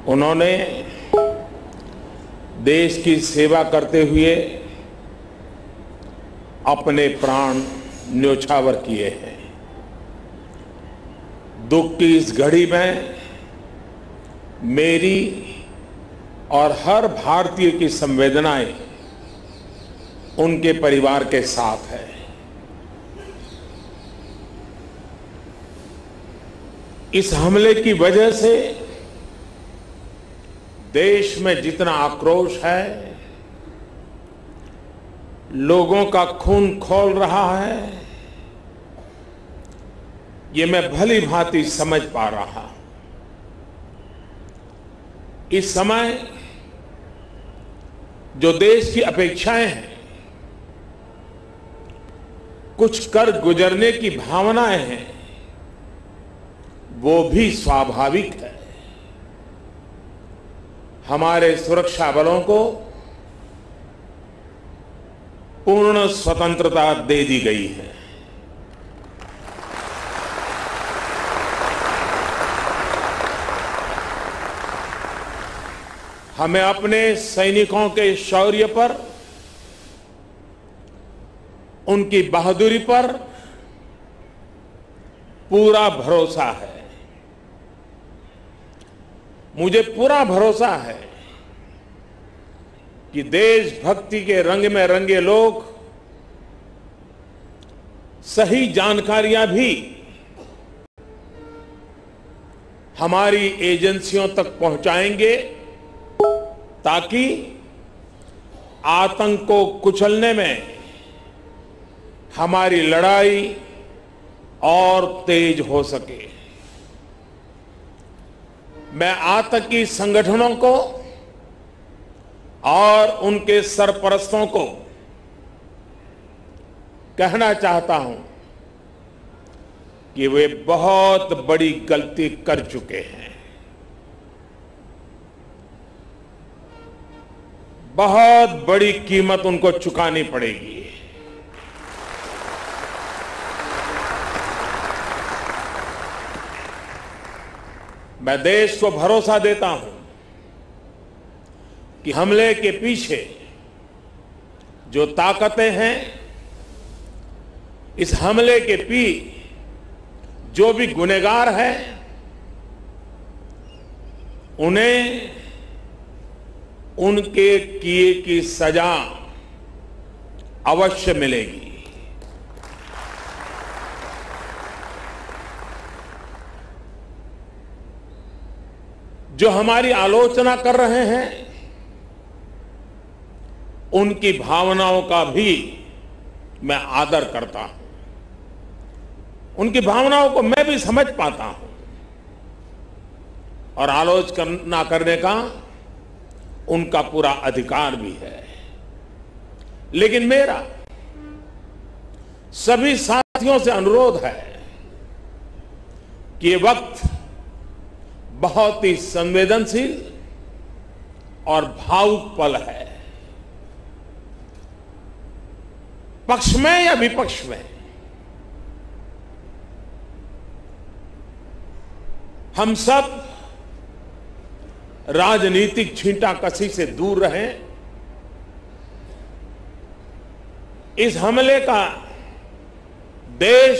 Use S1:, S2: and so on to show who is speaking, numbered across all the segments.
S1: उन्होंने देश की सेवा करते हुए अपने प्राण न्योछावर किए हैं। दुख की इस घड़ी में मेरी और हर भारतीय की संवेदनाएं उनके परिवार के साथ है। इस हमले की वजह से देश में जितना आक्रोश है, लोगों का खून खौल रहा है, ये मैं भली भांति समझ पा रहा हूं। इस समय जो देश की अपेक्षाएं हैं, कुछ कर गुजरने की भावनाएं हैं, वो भी स्वाभाविक है। हमारे सुरक्षा बलों को पूर्ण स्वतंत्रता दे दी गई है। हमें अपने सैनिकों के शौर्य पर, उनकी बहादुरी पर पूरा भरोसा है। मुझे पूरा भरोसा है कि देशभक्ति के रंग में रंगे लोग सही जानकारियां भी हमारी एजेंसियों तक पहुंचाएंगे, ताकि आतंक को कुचलने में हमारी लड़ाई और तेज हो सके। मैं आतंकी संगठनों को और उनके सरपरस्तों को कहना चाहता हूं कि वे बहुत बड़ी गलती कर चुके हैं। बहुत बड़ी कीमत उनको चुकानी पड़ेगी। मैं देश को भरोसा देता हूं कि हमले के पीछे जो ताकतें हैं, इस हमले के जो भी गुनहगार हैं, उन्हें उनके किए की सजा अवश्य मिलेगी। जो हमारी आलोचना कर रहे हैं, उनकी भावनाओं का भी मैं आदर करता हूं। उनकी भावनाओं को मैं भी समझ पाता हूं और आलोचना करने का उनका पूरा अधिकार भी है। लेकिन मेरा सभी साथियों से अनुरोध है कि ये वक्त बहुत ही संवेदनशील और भावुक पल है। पक्ष में या विपक्ष में, हम सब राजनीतिक छींटाकशी से दूर रहें। इस हमले का देश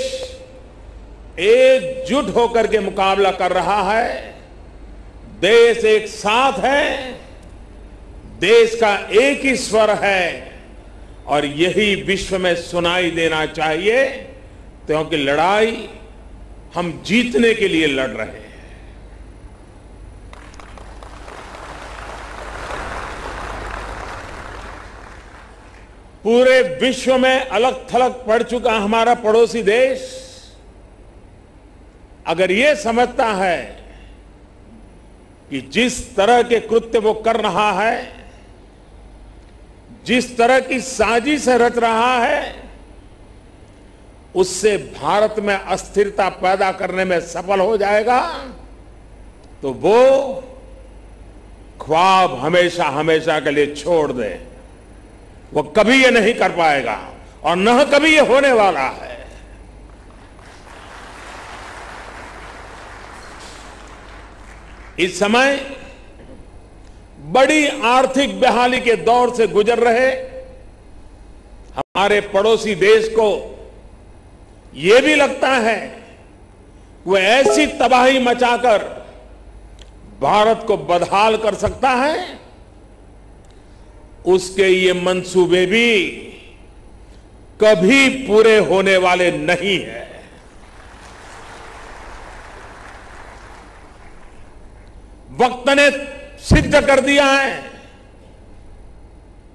S1: एकजुट होकर के मुकाबला कर रहा है। देश एक साथ है, देश का एक ही स्वर है और यही विश्व में सुनाई देना चाहिए, क्योंकि लड़ाई हम जीतने के लिए लड़ रहे हैं। पूरे विश्व में अलग थलग पड़ चुका हमारा पड़ोसी देश अगर ये समझता है कि जिस तरह के कृत्य वो कर रहा है, जिस तरह की साजिश रच रहा है, उससे भारत में अस्थिरता पैदा करने में सफल हो जाएगा, तो वो ख्वाब हमेशा हमेशा के लिए छोड़ दे। वो कभी ये नहीं कर पाएगा और न कभी ये होने वाला है। इस समय बड़ी आर्थिक बहाली के दौर से गुजर रहे हमारे पड़ोसी देश को यह भी लगता है वो ऐसी तबाही मचाकर भारत को बदहाल कर सकता है, उसके ये मंसूबे भी कभी पूरे होने वाले नहीं है। वक्त ने सिद्ध कर दिया है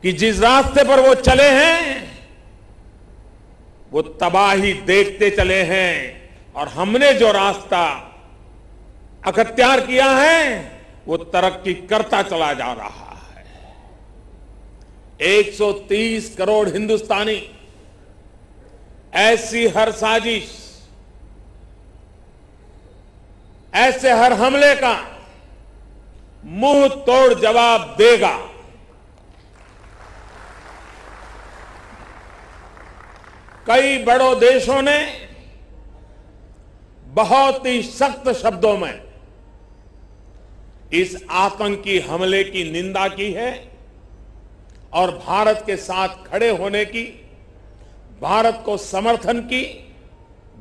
S1: कि जिस रास्ते पर वो चले हैं वो तबाही देखते चले हैं, और हमने जो रास्ता अख्तियार किया है वो तरक्की करता चला जा रहा है। 130 करोड़ हिंदुस्तानी ऐसी हर साजिश, ऐसे हर हमले का मुंह तोड़ जवाब देगा। कई बड़ों देशों ने बहुत ही सख्त शब्दों में इस आतंकी हमले की निंदा की है और भारत के साथ खड़े होने की, भारत को समर्थन की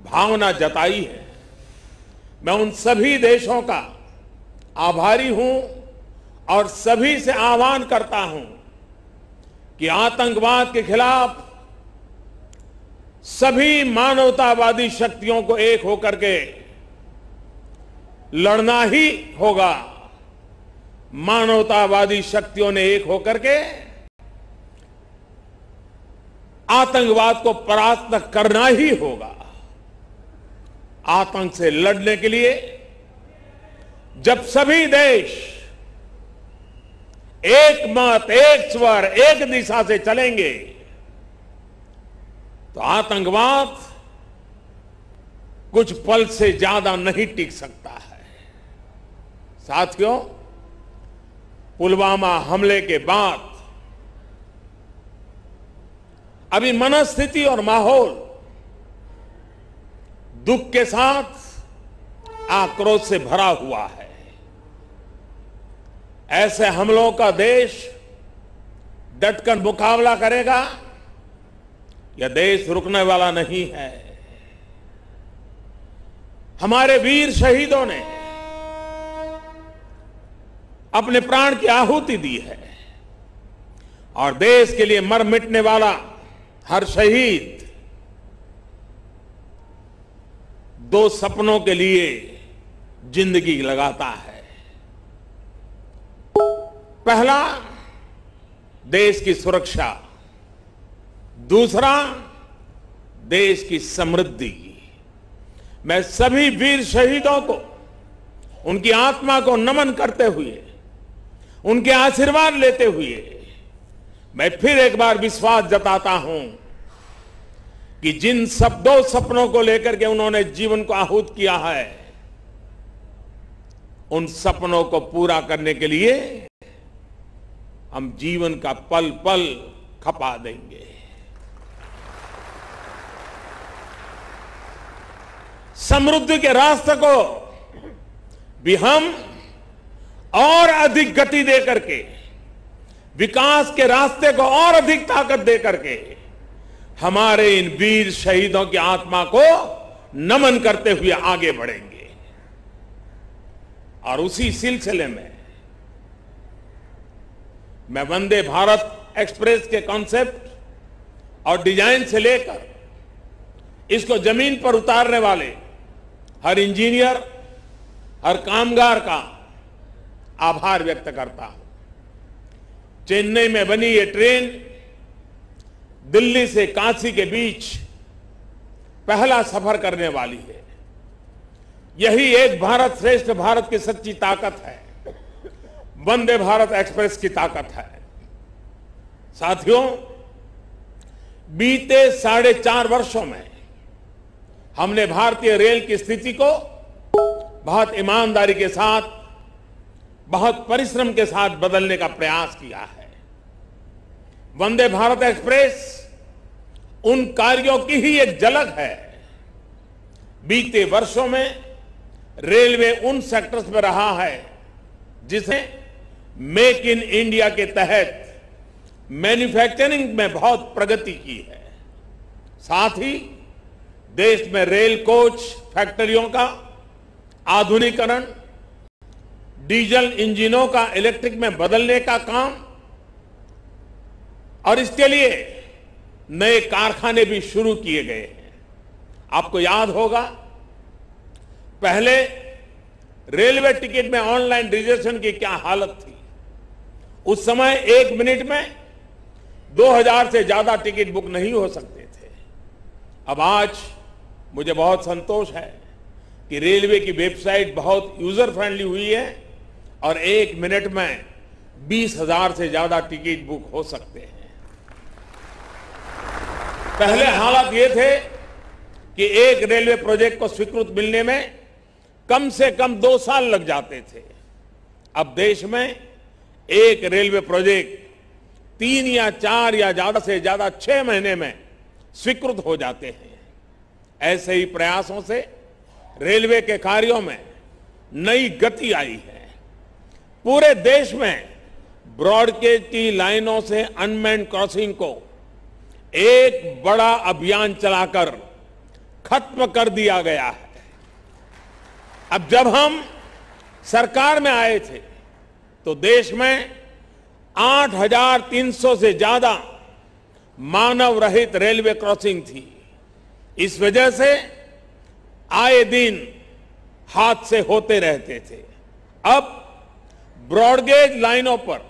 S1: भावना जताई है। मैं उन सभी देशों का आभारी हूं और सभी से आह्वान करता हूं कि आतंकवाद के खिलाफ सभी मानवतावादी शक्तियों को एक होकर के लड़ना ही होगा। मानवतावादी शक्तियों ने एक होकर के आतंकवाद को परास्त करना ही होगा। आतंक से लड़ने के लिए जब सभी देश एक मत, एक स्वर, एक दिशा से चलेंगे तो आतंकवाद कुछ पल से ज्यादा नहीं टिक सकता है। साथियों, पुलवामा हमले के बाद अभी मनस्थिति और माहौल दुख के साथ आक्रोश से भरा हुआ है। ऐसे हमलों का देश डटकर मुकाबला करेगा, यह देश रुकने वाला नहीं है। हमारे वीर शहीदों ने अपने प्राण की आहुति दी है और देश के लिए मर मिटने वाला हर शहीद दो सपनों के लिए जिंदगी लगाता है। पहला, देश की सुरक्षा, दूसरा, देश की समृद्धि। मैं सभी वीर शहीदों को उनकी आत्मा को नमन करते हुए, उनके आशीर्वाद लेते हुए मैं फिर एक बार विश्वास जताता हूं कि जिन दो सपनों को लेकर के उन्होंने जीवन को आहूत किया है, उन सपनों को पूरा करने के लिए हम जीवन का पल पल खपा देंगे। समृद्धि के रास्ते को भी हम और अधिक गति दे करके, विकास के रास्ते को और अधिक ताकत दे करके हमारे इन वीर शहीदों की आत्मा को नमन करते हुए आगे बढ़ेंगे। और उसी सिलसिले में मैं वंदे भारत एक्सप्रेस के कॉन्सेप्ट और डिजाइन से लेकर इसको जमीन पर उतारने वाले हर इंजीनियर, हर कामगार का आभार व्यक्त करता हूं। चेन्नई में बनी ये ट्रेन दिल्ली से काशी के बीच पहला सफर करने वाली है। यही एक भारत श्रेष्ठ भारत की सच्ची ताकत है, वंदे भारत एक्सप्रेस की ताकत है। साथियों, बीते 4.5 वर्षों में हमने भारतीय रेल की स्थिति को बहुत ईमानदारी के साथ, बहुत परिश्रम के साथ बदलने का प्रयास किया है। वंदे भारत एक्सप्रेस उन कार्यों की ही एक झलक है। बीते वर्षों में रेलवे उन सेक्टर्स में रहा है जिसने मेक इन इंडिया के तहत मैन्युफैक्चरिंग में बहुत प्रगति की है। साथ ही देश में रेल कोच फैक्ट्रियों का आधुनिकीकरण, डीजल इंजनों का इलेक्ट्रिक में बदलने का काम और इसके लिए नए कारखाने भी शुरू किए गए हैं। आपको याद होगा, पहले रेलवे टिकट में ऑनलाइन रिजर्वेशन की क्या हालत थी। उस समय 1 मिनट में 2000 से ज्यादा टिकट बुक नहीं हो सकते थे। अब आज मुझे बहुत संतोष है कि रेलवे की वेबसाइट बहुत यूजर फ्रेंडली हुई है और 1 मिनट में 20,000 से ज्यादा टिकट बुक हो सकते हैं। पहले हालात ये थे कि एक रेलवे प्रोजेक्ट को स्वीकृत मिलने में कम से कम 2 साल लग जाते थे। अब देश में एक रेलवे प्रोजेक्ट 3 या 4 या ज्यादा से ज्यादा 6 महीने में स्वीकृत हो जाते हैं। ऐसे ही प्रयासों से रेलवे के कार्यों में नई गति आई है। पूरे देश में ब्रॉडगेज की लाइनों से अनमैन्ड क्रॉसिंग को एक बड़ा अभियान चलाकर खत्म कर दिया गया है। अब जब हम सरकार में आए थे तो देश में 8,300 से ज्यादा मानव रहित रेलवे क्रॉसिंग थी। इस वजह से आए दिन हादसे होते रहते थे। अब ब्रॉडगेज लाइनों पर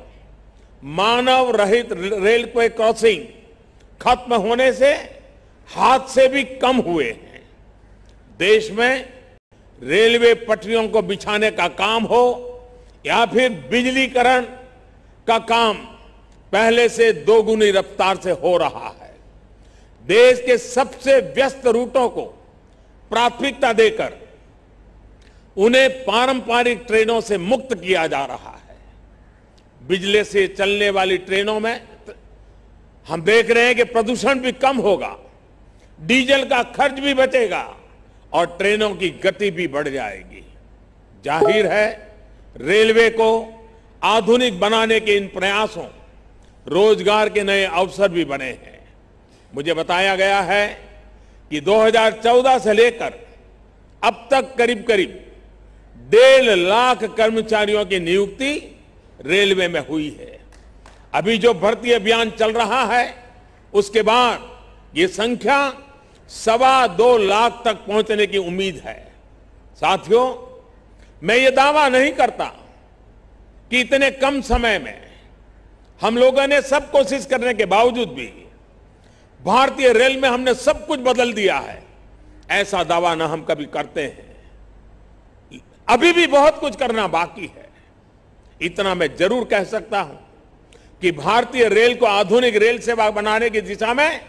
S1: मानव रहित रेलवे क्रॉसिंग खत्म होने से हादसे भी कम हुए हैं। देश में रेलवे पटरियों को बिछाने का काम हो या फिर बिजलीकरण का काम पहले से 2 गुनी रफ्तार से हो रहा है। देश के सबसे व्यस्त रूटों को प्राथमिकता देकर उन्हें पारंपरिक ट्रेनों से मुक्त किया जा रहा है। बिजली से चलने वाली ट्रेनों में हम देख रहे हैं कि प्रदूषण भी कम होगा, डीजल का खर्च भी बचेगा और ट्रेनों की गति भी बढ़ जाएगी। जाहिर है, रेलवे को आधुनिक बनाने के इन प्रयासों रोजगार के नए अवसर भी बने हैं। मुझे बताया गया है कि 2014 से लेकर अब तक करीब करीब 1.5 लाख कर्मचारियों की नियुक्ति रेलवे में हुई है। अभी जो भर्ती अभियान चल रहा है उसके बाद ये संख्या 2.25 लाख तक पहुंचने की उम्मीद है। साथियों, मैं ये दावा नहीं करता कि इतने कम समय में हम लोगों ने सब कोशिश करने के बावजूद भी भारतीय रेल में हमने सब कुछ बदल दिया है, ऐसा दावा ना हम कभी करते हैं। अभी भी बहुत कुछ करना बाकी है। इतना मैं जरूर कह सकता हूं कि भारतीय रेल को आधुनिक रेल सेवा बनाने की दिशा में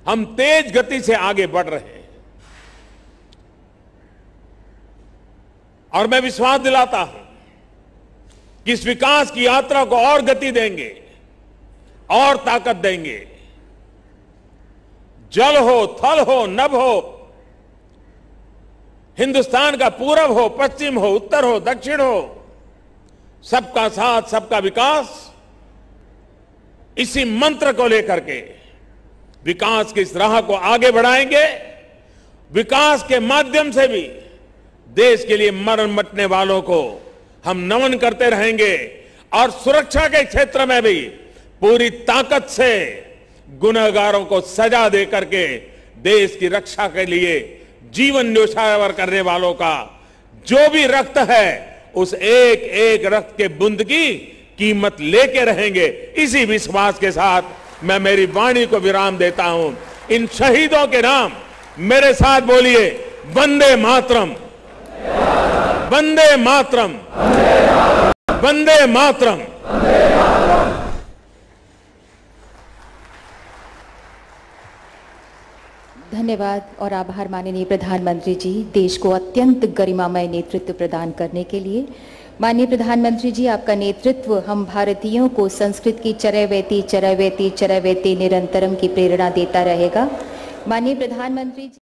S1: हम तेज गति से आगे बढ़ रहे हैं और मैं विश्वास दिलाता हूं कि इस विकास की यात्रा को और गति देंगे और ताकत देंगे। जल हो, थल हो, नभ हो, हिंदुस्तान का पूरब हो, पश्चिम हो, उत्तर हो, दक्षिण हो, सबका साथ सबका विकास, इसी मंत्र को लेकर के विकास की इस राह को आगे बढ़ाएंगे। विकास के माध्यम से भी देश के लिए मरण मटने वालों को हम नमन करते रहेंगे और सुरक्षा के क्षेत्र में भी पूरी ताकत से गुनहगारों को सजा दे करके देश की रक्षा के लिए जीवन न्योछावर करने वालों का जो भी रक्त है उस एक एक रक्त के बूंद की कीमत लेके रहेंगे। इसी विश्वास के साथ मैं मेरी वाणी को विराम देता हूं। इन शहीदों के नाम मेरे साथ बोलिए, वंदे मातरम, वंदे मातरम, वंदे मातरम।
S2: धन्यवाद और आभार माननीय प्रधानमंत्री जी, देश को अत्यंत गरिमामय नेतृत्व प्रदान करने के लिए। माननीय प्रधानमंत्री जी, आपका नेतृत्व हम भारतीयों को संस्कृत की चरैवेति चरैवेति चरैवेति निरंतरम की प्रेरणा देता रहेगा। माननीय प्रधानमंत्री जी।